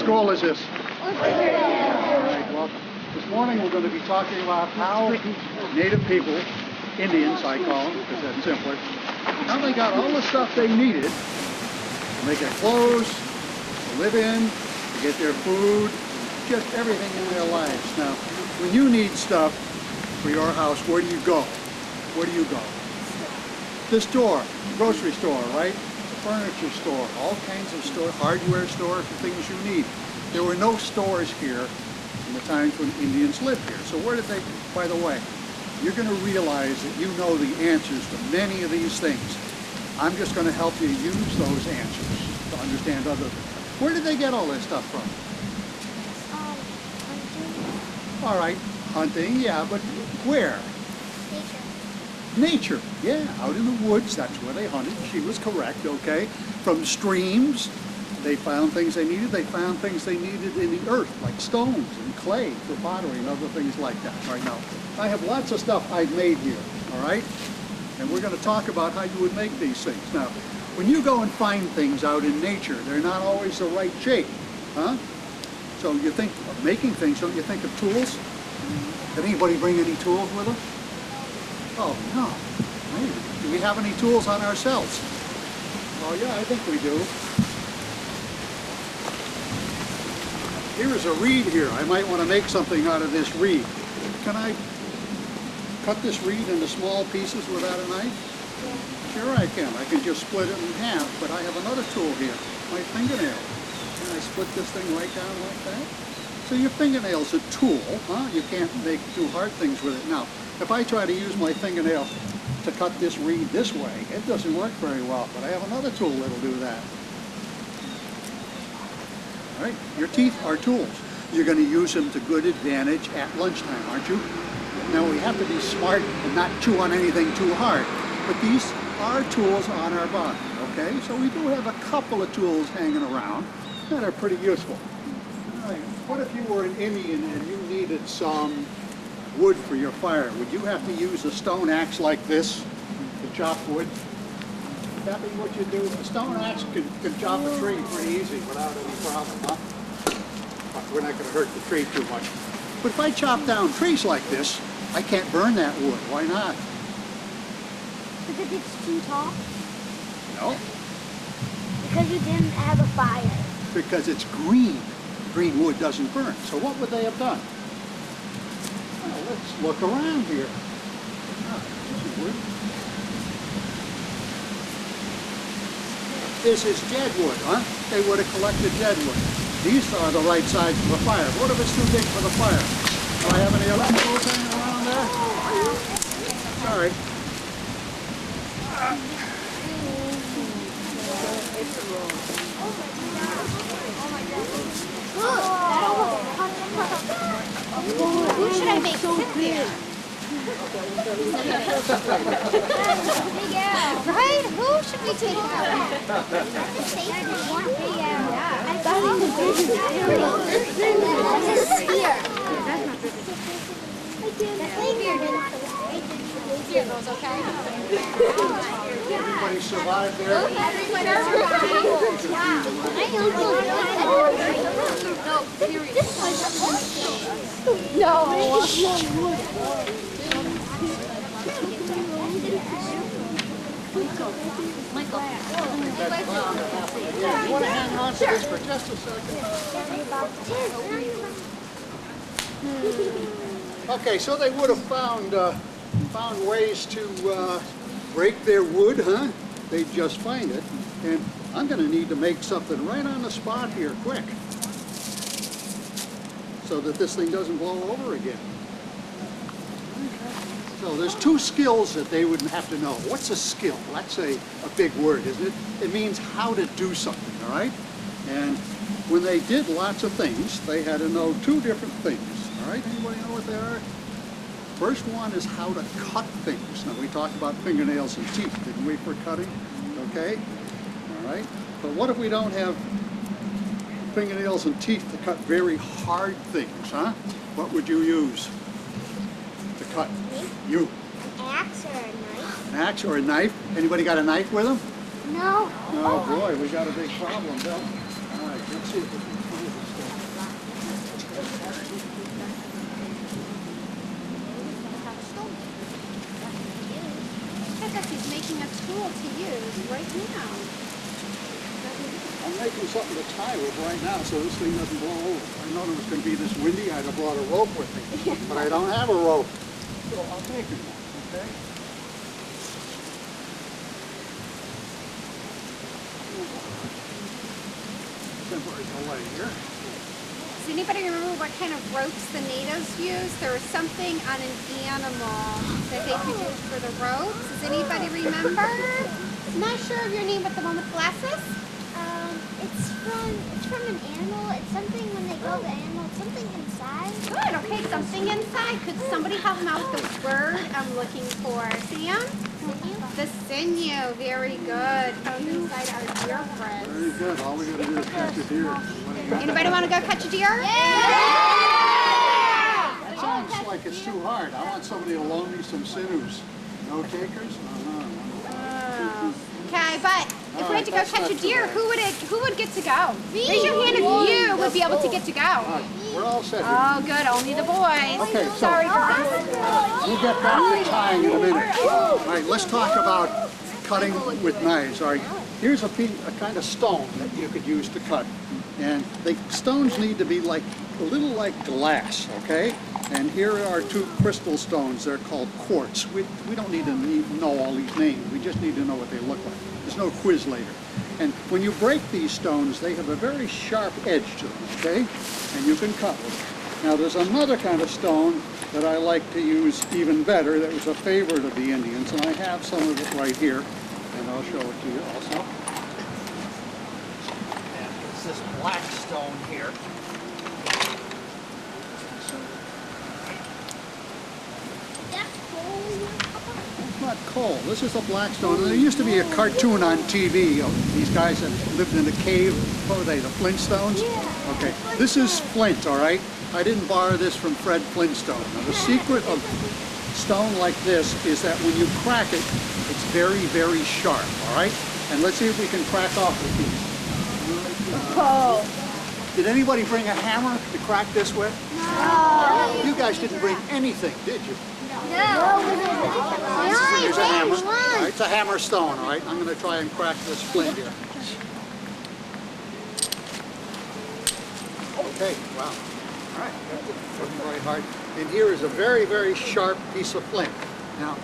school is this? All right, well, this morning we're going to be talking about how Native people, Indians I call them because that's simpler, how they got all the stuff they needed to make their clothes, to live in, to get their food, just everything in their lives. Now, when you need stuff for your house, where do you go? Where do you go? The store, grocery store, right? The furniture store, all kinds of store, hardware store for things you need. There were no stores here in the times when Indians lived here. So where did they, by the way, you're going to realize that you know the answers to many of these things. I'm just going to help you use those answers to understand other things. Where did they get all this stuff from? Hunting. All right, hunting, yeah, but where? Nature, yeah, out in the woods, that's where they hunted. She was correct, okay? From streams, they found things they needed. They found things they needed in the earth, like stones and clay for pottery and other things like that. Right now, I have lots of stuff I've made here, all right? And we're going to talk about how you would make these things. Now, when you go and find things out in nature, they're not always the right shape, huh? So you think of making things, don't you think of tools? Did anybody bring any tools with them? Oh, no. Maybe. Do we have any tools on ourselves? Oh, yeah, I think we do. Here is a reed here. I might want to make something out of this reed. Can I cut this reed into small pieces without a knife? Yeah. Sure I can. I can just split it in half, but I have another tool here, my fingernail. Can I split this thing right down like that? So your fingernail's a tool, huh? You can't make too hard things with it. Now, if I try to use my fingernail to cut this reed this way, it doesn't work very well, but I have another tool that'll do that. All right, your teeth are tools. You're going to use them to good advantage at lunchtime, aren't you? Now, we have to be smart and not chew on anything too hard, but these are tools on our body, okay? So we do have a couple of tools hanging around that are pretty useful. All right, what if you were an Indian and you needed some wood for your fire? Would you have to use a stone axe like this to chop wood? Would that be what you do? A stone axe can chop a tree pretty easy without any problem, huh? But we're not going to hurt the tree too much. But if I chop down trees like this, I can't burn that wood. Why not? Because it's too tall? No. Because you didn't have a fire. Because it's green. Green wood doesn't burn. So what would they have done? Well, let's look around here. This is dead wood, huh? They would have collected dead wood. These are the right size for the fire. What if it's too big for the fire? Do I have any other tools hanging around there? Sorry. Who should I make? So clear. Right? Who should we take out? I thought it was a spear. Spear goes okay. Everybody survived there? Michael. You want to hang on to this for just a second? Okay, so they would have found ways to break their wood, huh? They'd just find it. And I'm going to need to make something right on the spot here, quick, so that this thing doesn't blow over again. So there's two skills that they would have to know. What's a skill? That's a big word, isn't it? It means how to do something, all right? And when they did lots of things, they had to know two different things, all right? Anybody know what they are? First one is how to cut things. Now, we talked about fingernails and teeth, didn't we, for cutting? Okay? All right? But what if we don't have fingernails and teeth to cut very hard things, huh? What would you use to cut? Me? You. An axe or a knife? An axe or a knife? Anybody got a knife with them? No. Oh boy, we got a big problem, Bill. All right, let's see if we can find this us he's making a tool to use right now. I'm making something to tie with right now so this thing doesn't blow over. I know it was going to be this windy, I'd have brought a rope with me, but I don't have a rope. So I'll take it now, okay? Temporary delay here. Does anybody remember what kind of ropes the natives used? There was something on an animal that they could use for the ropes. Does anybody remember? I'm not sure of your name, but the one with glasses? It's from an animal. It's something when they go to the animal. It's something inside. Good, okay, something inside. Could somebody help me out with the word I'm looking for? Sam? Sinew? The sinew, very good. Found inside our deer friends. Very good. All we got to do is catch a deer. Anybody want to go catch a deer? That sounds like it's too hard. I want somebody to loan me some sinews. No takers? No. Okay, but if we had to go catch a deer, who would get to go? Raise your hand if you would be able to get to go. We're all set here. Oh, good. Only the boys. Okay, so Sorry, girls. we'll get back to tying in a minute. All right, let's talk about cutting with knives. All right, here's a kind of stone that you could use to cut. And the stones need to be like a little like glass, okay? And here are two crystal stones. They're called quartz. We don't need to know all these names. We just need to know what they look like. There's no quiz later. And when you break these stones, they have a very sharp edge to them, okay? And you can cut with them. Now there's another kind of stone that I like to use even better that was a favorite of the Indians, and I have some of it right here, and I'll show it to you also. And it's this black stone here. It's not coal. This is a black stone. And there used to be a cartoon on TV of these guys that lived in a cave. What were they, the Flintstones? Yeah. Okay. This is flint, all right? I didn't borrow this from Fred Flintstone. Now, the secret of stone like this is that when you crack it, it's very, very sharp, all right? And let's see if we can crack off the piece. Oh. Did anybody bring a hammer to crack this with? No. You guys didn't bring anything, did you? No. Here's a hammer. All right, it's a hammer stone, all right? I'm going to try and crack this flint here. Okay, wow. All right, that's working very hard. And here is a very, very sharp piece of flint. Now,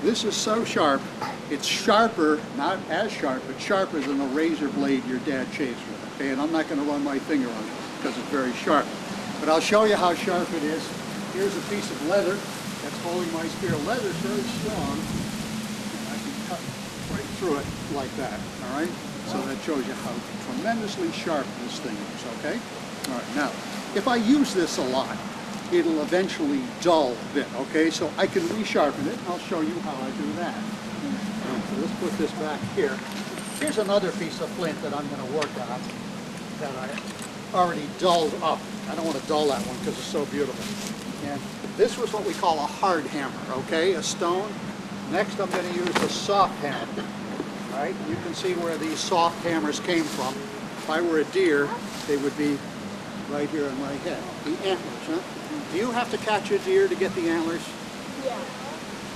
this is so sharp, it's sharper, not as sharp, but sharper than the razor blade your dad shaves with, okay? And I'm not going to run my finger on it because it's very sharp. But I'll show you how sharp it is. Here's a piece of leather that's holding my spear. Leather's very strong, and I can cut right through it like that, all right? So that shows you how tremendously sharp this thing is, okay? All right, now, if I use this a lot, it'll eventually dull a bit, okay? So I can resharpen it, and I'll show you how I do that. So let's put this back here. Here's another piece of flint that I'm going to work on that I already dulled up. I don't want to dull that one because it's so beautiful. And this was what we call a hard hammer, okay? A stone. Next I'm going to use a soft hammer. All right? You can see where these soft hammers came from. If I were a deer, they would be right here on my head. The antlers, huh? Do you have to catch a deer to get the antlers? Yeah.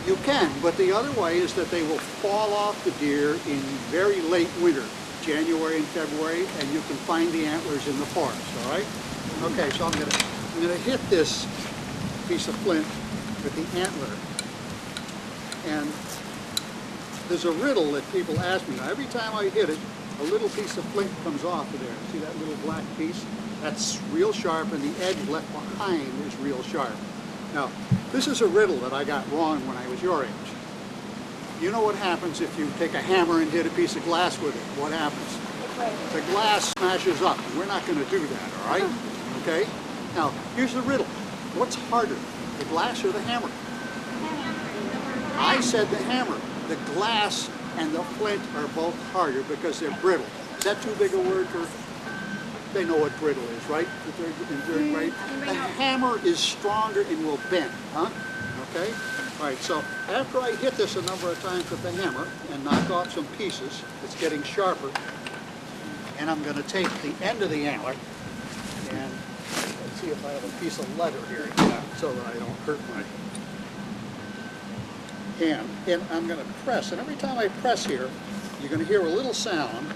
You can, but the other way is that they will fall off the deer in very late winter, January and February, and you can find the antlers in the forest, all right? Okay, so I'm gonna hit this piece of flint with the antler. And there's a riddle that people ask me. Now, every time I hit it, a little piece of flint comes off of there. See that little black piece? That's real sharp, and the edge left behind is real sharp. Now, this is a riddle that I got wrong when I was your age. You know what happens if you take a hammer and hit a piece of glass with it? What happens? The glass smashes up. We're not going to do that, all right? Okay? Now, here's the riddle. What's harder, the glass or the hammer? I said the hammer. The glass and the flint are both harder because they're brittle. Is that too big a word for? They know what brittle is, right? Right? The hammer is stronger and will bend, huh? Okay? All right, so after I hit this a number of times with the hammer and knock off some pieces, it's getting sharper. And I'm going to take the end of the antler and let's see if I have a piece of leather here so that I don't hurt my... hand, and I'm going to press, and every time I press here, you're going to hear a little sound.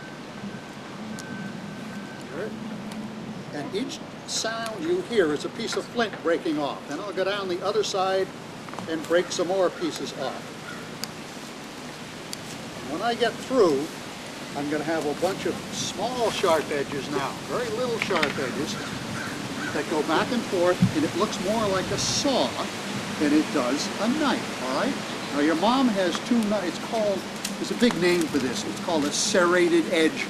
And each sound you hear is a piece of flint breaking off. Then I'll go down the other side and break some more pieces off. And when I get through, I'm going to have a bunch of small sharp edges now, very little sharp edges that go back and forth, and it looks more like a saw than it does a knife, all right? Now your mom has two knives, there's a big name for this, it's called a serrated edge.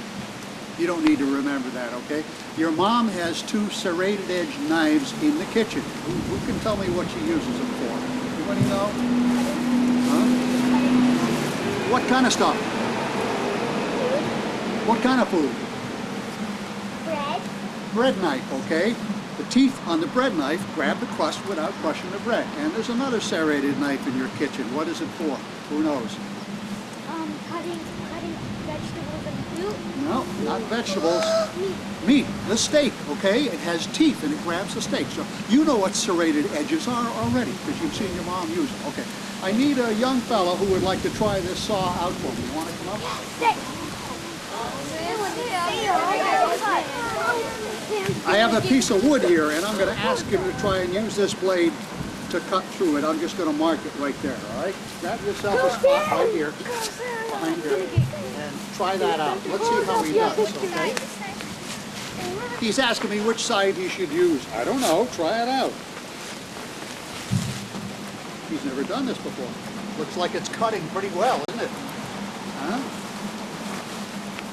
You don't need to remember that, okay? Your mom has two serrated edge knives in the kitchen. Who can tell me what she uses them for? Anybody know? Huh? What kind of stuff? Food. What kind of food? Bread. Bread knife, okay? The teeth on the bread knife grab the crust without crushing the bread. And there's another serrated knife in your kitchen. What is it for? Who knows? Cutting vegetables and fruit. No, not vegetables. Meat, the steak, okay? It has teeth and it grabs the steak. So you know what serrated edges are already because you've seen your mom use them. Okay. I need a young fellow who would like to try this saw out for me. You want to come up? I have a piece of wood here and I'm going to ask him to try and use this blade to cut through it. I'm just going to mark it right there, all right? Grab yourself a spot right here, behind here, and try that out. Let's see how he does, okay? He's asking me which side he should use. I don't know. Try it out. He's never done this before. Looks like it's cutting pretty well, isn't it? Huh?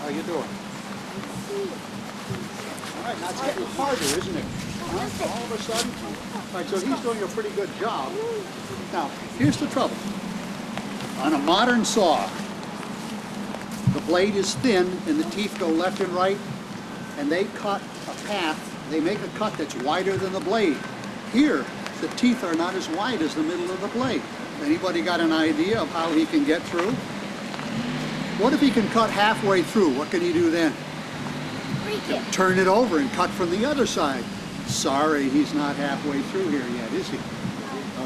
How you doing? All right, now it's getting harder, isn't it? Huh? All of a sudden? All right, so he's doing a pretty good job. Now, here's the trouble. On a modern saw, the blade is thin and the teeth go left and right, and they cut a path, they make a cut that's wider than the blade. Here, the teeth are not as wide as the middle of the blade. Anybody got an idea of how he can get through? What if he can cut halfway through? What can he do then? Turn it over and cut from the other side. Sorry, he's not halfway through here yet, is he?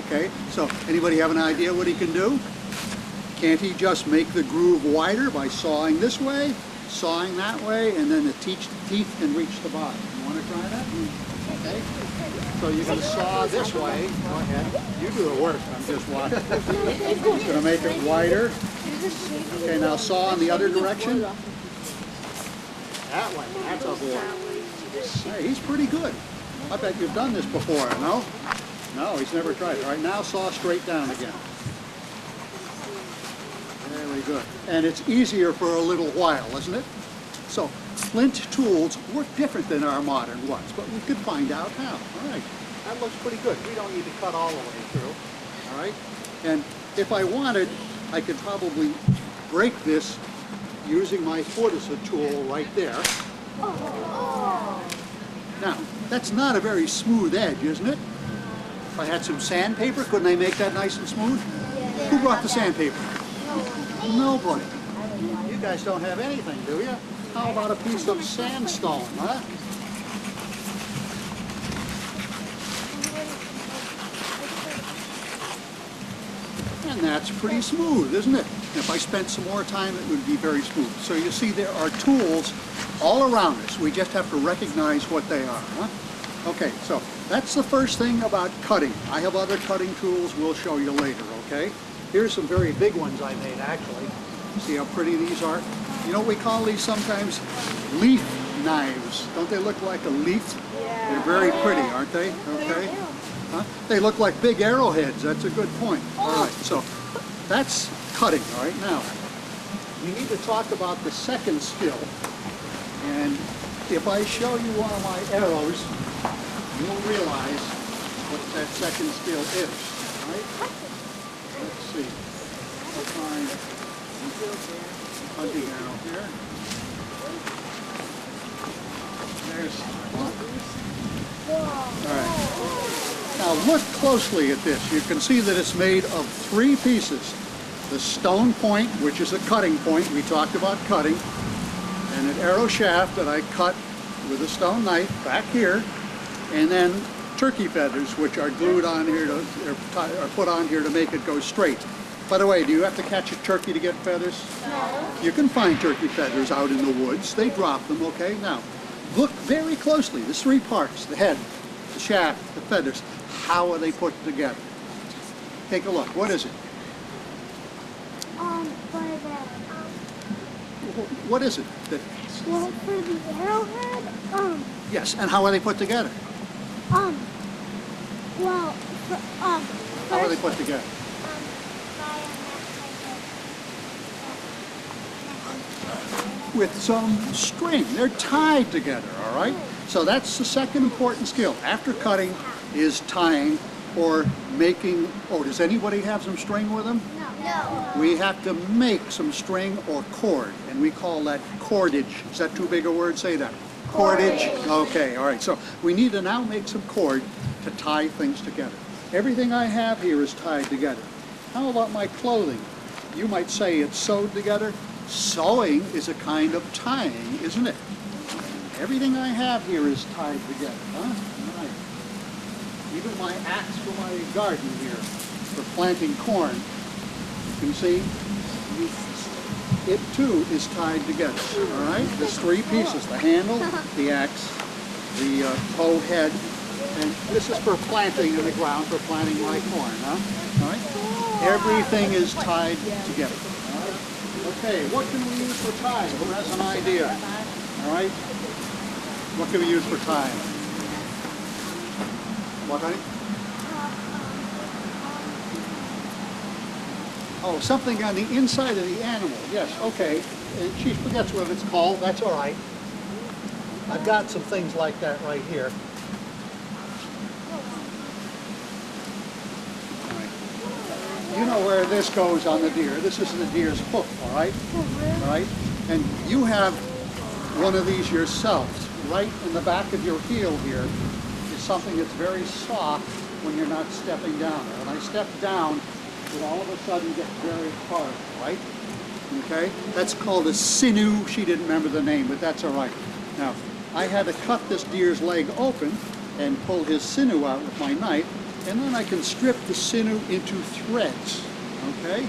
Okay, so anybody have an idea what he can do? Can't he just make the groove wider by sawing this way, sawing that way, and then the teeth can reach the bottom? You want to try that? Okay. So you're going to saw this way. Go ahead. You do the work. I'm just watching. He's going to make it wider. Okay, now saw in the other direction. That way. That's a boy. Hey, he's pretty good. I bet you've done this before, no? No, he's never tried it. All right, now saw straight down again. Very good. And it's easier for a little while, isn't it? So, flint tools work different than our modern ones, but we could find out how. All right, that looks pretty good. We don't need to cut all the way through. All right, and if I wanted, I could probably break this using my foot as a tool right there. Now, that's not a very smooth edge, isn't it? If I had some sandpaper, couldn't I make that nice and smooth? Who brought the sandpaper? Nobody. You guys don't have anything, do you? How about a piece of sandstone, huh? And that's pretty smooth, isn't it? If I spent some more time, it would be very smooth. So you see there are tools all around us. We just have to recognize what they are, huh? Okay, so that's the first thing about cutting. I have other cutting tools we'll show you later, okay? Here's some very big ones I made, actually. See how pretty these are? You know, we call these sometimes leaf knives. Don't they look like a leaf? Yeah. They're very pretty, aren't they? Okay. Huh? They look like big arrowheads. That's a good point. All right, so that's cutting. All right, now we need to talk about the second skill. And if I show you one of my arrows, you'll realize what that second skill is. All right? Let's see. We'll find hunting arrow here. There's all right. Now look closely at this. You can see that it's made of three pieces. The stone point, which is a cutting point. We talked about cutting. And an arrow shaft that I cut with a stone knife back here. And then turkey feathers, which are glued on here, are put on here to make it go straight. By the way, do you have to catch a turkey to get feathers? No. You can find turkey feathers out in the woods. They drop them, okay? Now, look very closely. There's three parts: the head, the shaft, the feathers. How are they put together? Take a look. What is it? For the, What is it? well, for the arrowhead, Yes, and how are they put together? well, How are they put together? With some string. They're tied together, all right? So that's the second important skill. After cutting is tying or making, oh, does anybody have some string with them? No. We have to make some string or cord, and we call that cordage. Is that too big a word? Say that. Cordage. Okay, all right. So we need to now make some cord to tie things together. Everything I have here is tied together. How about my clothing? You might say it's sewed together. Sewing is a kind of tying, isn't it? Everything I have here is tied together, huh? Right. Even my axe for my garden here, for planting corn, you can see, it too is tied together, all right? There's three pieces: the handle, the axe, the hoe head, and this is for planting in the ground, for planting my corn, huh? All right? Everything is tied together. All right? Okay, what can we use for tying? Who has an idea? All right? What can we use for tying? What, honey? Oh, something on the inside of the animal. Yes, okay. And she forgets what it's called. That's all right. I've got some things like that right here. All right. You know where this goes on the deer. This is the deer's hoof, all right? All right? And you have one of these yourselves. Right in the back of your heel here is something that's very soft when you're not stepping down. When I step down, it all of a sudden gets very hard, right? Okay? That's called a sinew. She didn't remember the name, but that's all right. Now, I had to cut this deer's leg open and pull his sinew out with my knife, and then I can strip the sinew into threads, okay?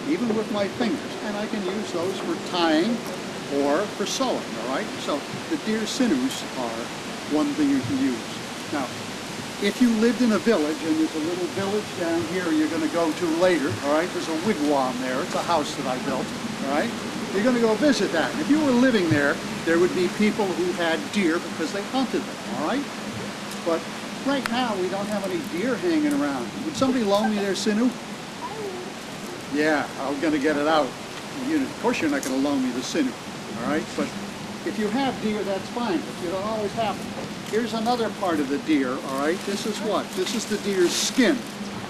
Even with my fingers. And I can use those for tying or for sewing, all right? So the deer sinews are one thing you can use. Now, if you lived in a village, and there's a little village down here you're going to go to later, all right? There's a wigwam there. It's a house that I built, all right? You're going to go visit that. And if you were living there, there would be people who had deer because they hunted them, all right? But right now, we don't have any deer hanging around. Would somebody loan me their sinew? Yeah, I'm going to get it out. Of course, you're not going to loan me the sinew, all right? But if you have deer, that's fine, but you don't always have them. Here's another part of the deer, all right? This is what? This is the deer's skin.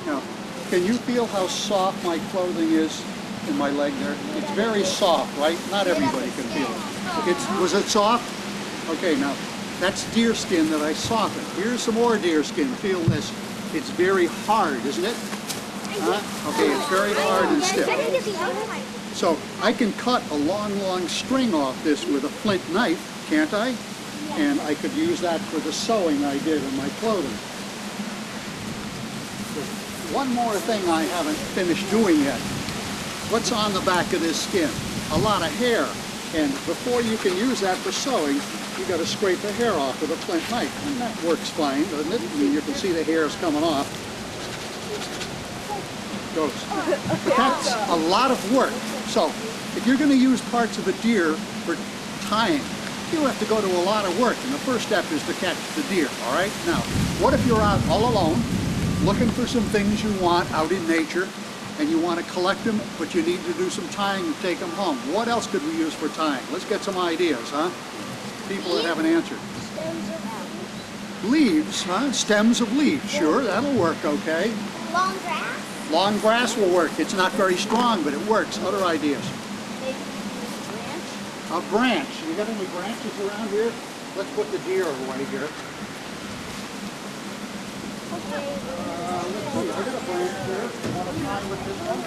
Now, can you feel how soft my clothing is in my leg there? It's very soft, right? Not everybody can feel it. Was it soft? Okay, now, that's deer skin that I softened. Here's some more deer skin. Feel this. It's very hard, isn't it? Okay, it's very hard and stiff. So I can cut a long string off this with a flint knife, can't I? And I could use that for the sewing I did in my clothing. One more thing I haven't finished doing yet. What's on the back of this skin? A lot of hair. And before you can use that for sewing, you got to scrape the hair off with a flint knife. And that works fine, doesn't it? I mean, you can see the hairs coming off. Goes. But that's a lot of work. So if you're going to use parts of a deer for tying, you have to go to a lot of work, and the first step is to catch the deer, all right? Now, what if you're out all alone, looking for some things you want out in nature, and you want to collect them, but you need to do some tying and take them home? What else could we use for tying? Let's get some ideas, huh? People that haven't answered. Leaves, huh? Stems of leaves, sure, that'll work okay. Long grass? Long grass will work. It's not very strong, but it works. Other ideas? A branch. You got any branches around here? Let's put the deer away here. Okay. Let's see. I got a branch here. You want to try with this one?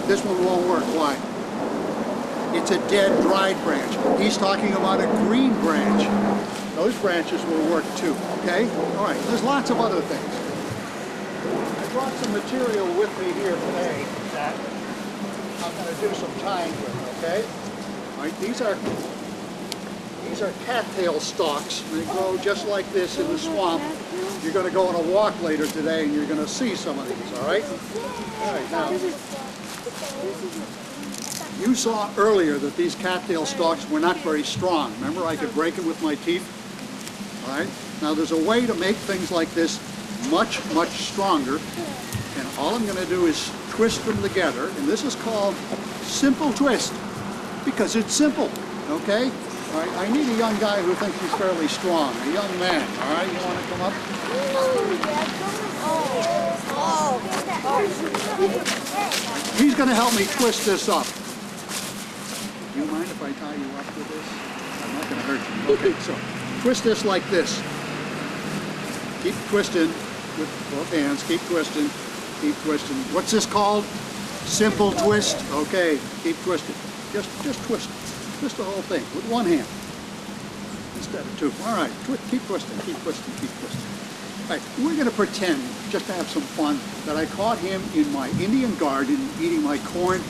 This one won't work. Why? It's a dead, dried branch. He's talking about a green branch. Those branches will work too. Okay? All right. There's lots of other things. I brought some material with me here today that I'm going to do some tying with, okay? All right, these are cattail stalks. They grow just like this in the swamp. You're going to go on a walk later today and you're going to see some of these, all right? All right, now, you saw earlier that these cattail stalks were not very strong. Remember, I could break them with my teeth? All right? Now, there's a way to make things like this much, much stronger. And all I'm going to do is twist them together. And this is called simple twist because it's simple, okay? All right, I need a young guy who thinks he's fairly strong, a young man. All right, you want to come up? He's going to help me twist this up. Do you mind if I tie you up with this? I'm not going to hurt you. Okay, so twist this like this. Keep twisting with both hands. Keep twisting. Keep twisting. What's this called? Simple twist. Okay, keep twisting. Just twist. Twist the whole thing with one hand instead of two. All right, keep twisting, keep twisting, keep twisting. All right, we're going to pretend, just to have some fun, that I caught him in my Indian garden eating my corn.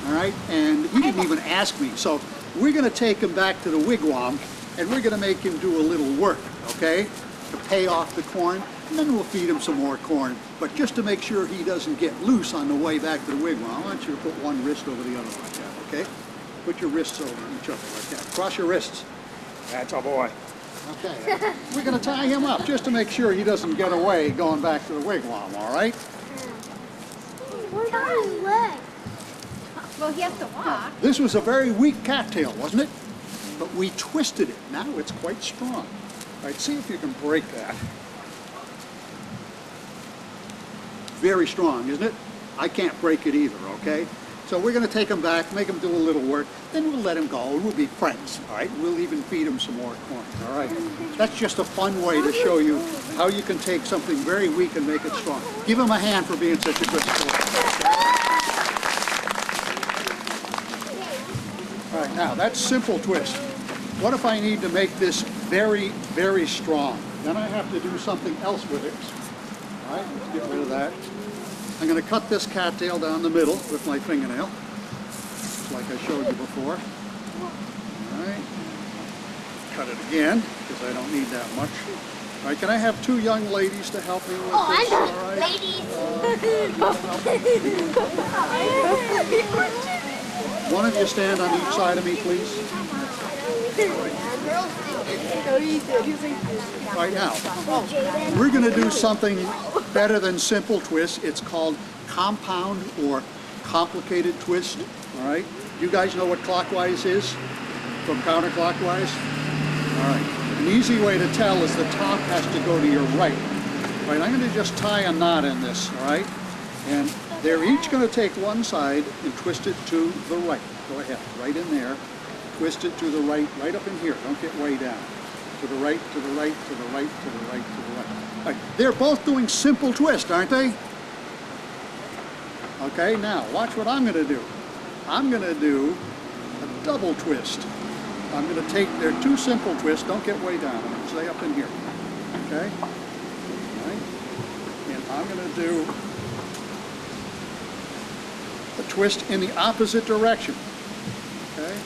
All right, and he didn't even ask me. So we're going to take him back to the wigwam, and we're going to make him do a little work, okay, to pay off the corn. And then we'll feed him some more corn. But just to make sure he doesn't get loose on the way back to the wigwam, I want you to put one wrist over the other like that, okay? Put your wrists over each other like that. Cross your wrists. That's a boy. Okay. We're going to tie him up just to make sure he doesn't get away going back to the wigwam, all right? What about his leg? Well, he has to walk. This was a very weak cattail, wasn't it? But we twisted it. Now it's quite strong. All right, see if you can break that. Very strong, isn't it? I can't break it either, okay? So we're going to take him back, make him do a little work, then we'll let him go. We'll be friends, all right? We'll even feed him some more corn, all right? That's just a fun way to show you how you can take something very weak and make it strong. Give him a hand for being such a good sport. All right, now that's simple twist. What if I need to make this very, very strong? Then I have to do something else with it. All right, let's get rid of that. I'm going to cut this cattail down the middle with my fingernail, just like I showed you before. All right. Cut it again, because I don't need that much. All right, can I have two young ladies to help me with this? I know. All right. Ladies. One of you stand on each side of me, please. Right now, we're going to do something better than simple twist. It's called compound or complicated twist. All right. You guys know what clockwise is from counterclockwise? All right. An easy way to tell is the top has to go to your right. All right. I'm going to just tie a knot in this. All right. And they're each going to take one side and twist it to the right. Go ahead. Right in there. Twist it to the right. Right up in here. Don't get way down. To the right, to the right, to the right, to the right, to the right. All right. They're both doing simple twist, aren't they? Okay, now watch what I'm going to do. I'm going to do a double twist. I'm going to take their two simple twists. Don't get way down. I'm going to stay up in here. Okay? All right. And I'm going to do a twist in the opposite direction. Okay?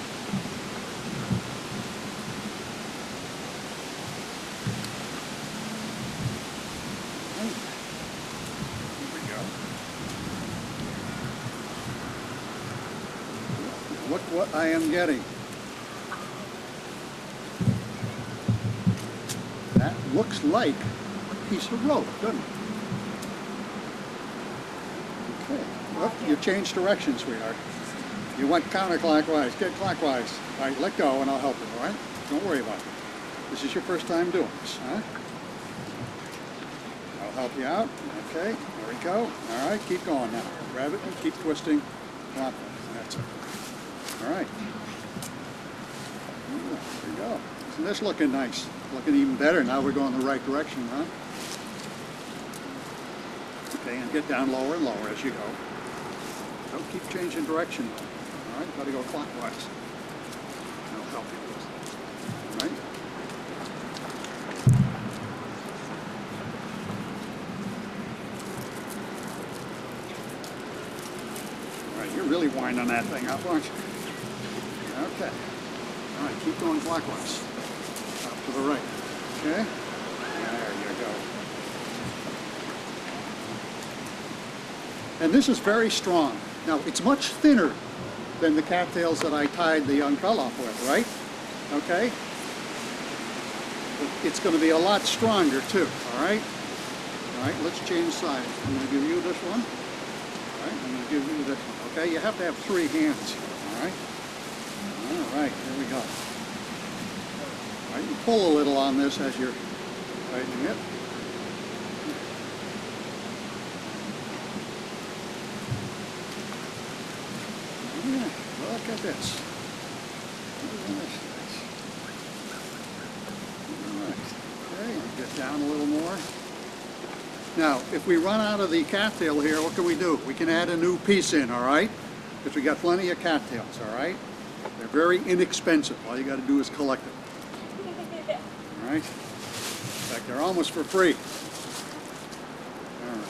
Look what I am getting. That looks like a piece of rope, doesn't it? Okay. Well, you changed direction, sweetheart. You went counterclockwise. Get clockwise. All right, let go and I'll help you, all right? Don't worry about it. This is your first time doing this, huh? I'll help you out. Okay, there we go. All right, keep going now. Grab it and keep twisting clockwise. That's it. All right. There we go. Isn't this looking nice? Looking even better. Now we're going the right direction, huh? Okay, and get down lower and lower as you go. Don't keep changing direction. All right, got to go clockwise. I'll help you with this. All right. right, you're really winding that thing up, aren't you? Okay. All right, keep going clockwise. Up to the right. Okay? There you go. And this is very strong. Now, it's much thinner than the cattails that I tied the young fella up with, right? Okay? But it's going to be a lot stronger too, all right? All right, let's change sides. I'm going to give you this one. All right, I'm going to give you this one. Okay, you have to have 3 hands, all right? All right, here we go. All right, you pull a little on this as you're tightening it. Yeah, look at this. All right, okay, get down a little more. Now, if we run out of the cattail here, what can we do? We can add a new piece in, all right? Because we got plenty of cattails, all right? They're very inexpensive. All you got to do is collect them. All right? In fact, they're almost for free. All right.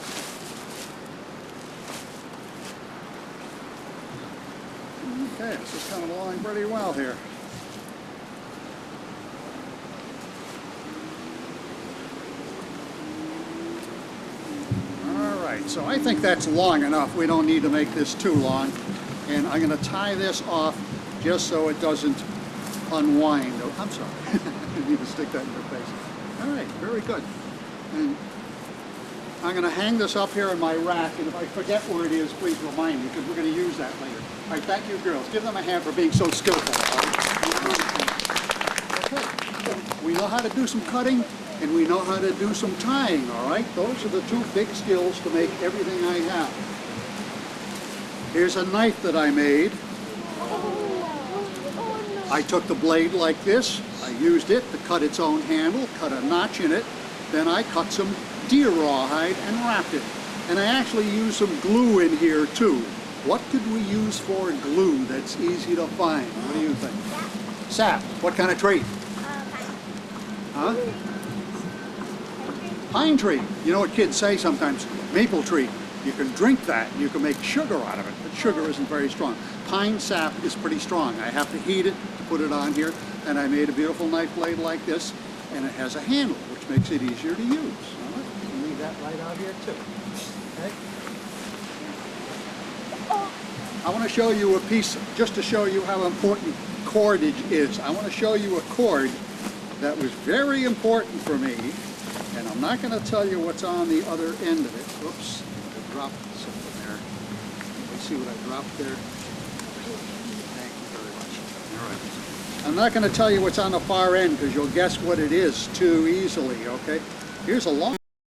Okay, this is coming along pretty well here. So I think that's long enough. We don't need to make this too long. And I'm going to tie this off just so it doesn't unwind. Oh, I'm sorry. I need to stick that in your face. All right, very good. And I'm going to hang this up here in my rack, and if I forget where it is, please remind me, because we're going to use that later. All right, thank you, girls. Give them a hand for being so skillful. Okay, we know how to do some cutting, and we know how to do some tying, all right? Those are the 2 big skills to make everything I have. Here's a knife that I made. I took the blade like this. I used it to cut its own handle, cut a notch in it. Then I cut some deer rawhide and wrapped it. And I actually used some glue in here too. What could we use for glue that's easy to find? What do you think? Sap. What kind of tree? Huh? Pine tree. You know what kids say sometimes? Maple tree. You can drink that. You can make sugar out of it, but sugar isn't very strong. Pine sap is pretty strong. I have to heat it to put it on here, and I made a beautiful knife blade like this, and it has a handle, which makes it easier to use. All right, you can leave that right out here too. Okay. I want to show you a piece, just to show you how important cordage is. I want to show you a cord that was very important for me. And I'm not going to tell you what's on the other end of it. Oops, I dropped something there. Let's see what I dropped there. Thank you very much. All right. I'm not going to tell you what's on the far end because you'll guess what it is too easily, okay? Here's a long